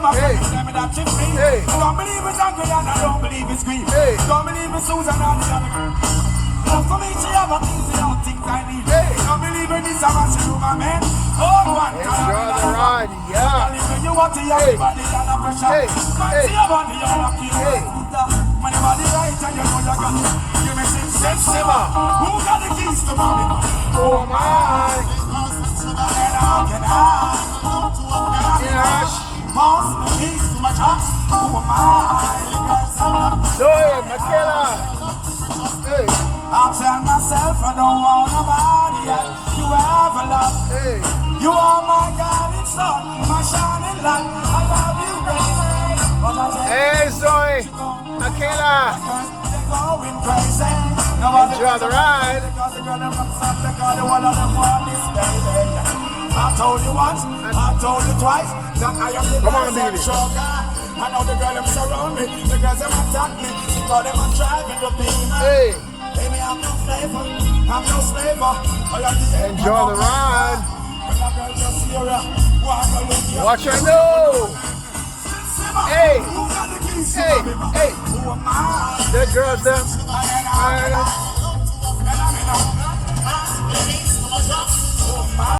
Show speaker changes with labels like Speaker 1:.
Speaker 1: my friend, tell me that she free. Don't believe it's angry and I don't believe it's grief. Don't believe it's Susan and the other girl. Love for me, she have a things, the old things I need. Don't believe in this, I want to do my man. Oh, one time.
Speaker 2: Enjoy the ride, yeah.
Speaker 1: You want to hear everybody on a pressure. See your body on a key. When your body right and you know you got it. Give me six, simmer. Who got the keys to mommy?
Speaker 2: Oh my.
Speaker 1: And how can I? Boss, the keys to my chops. Oh my.
Speaker 2: Zoe, Michaela. Hey.
Speaker 1: I tell myself I don't want nobody else. You ever love.
Speaker 2: Hey.
Speaker 1: You are my guiding sun, my shining light. I love you, baby.
Speaker 2: Hey, Zoe, Michaela. Enjoy the ride.
Speaker 1: I told you once, I told you twice. That I am the
Speaker 2: Beanie.
Speaker 1: I know the girl them surround me, the girls them attack me, because them are driving the beam.
Speaker 2: Hey.
Speaker 1: Baby, I'm no flavor, I'm no slaver.
Speaker 2: Enjoy the ride. Watch your nose. Hey, hey, hey. The girls them.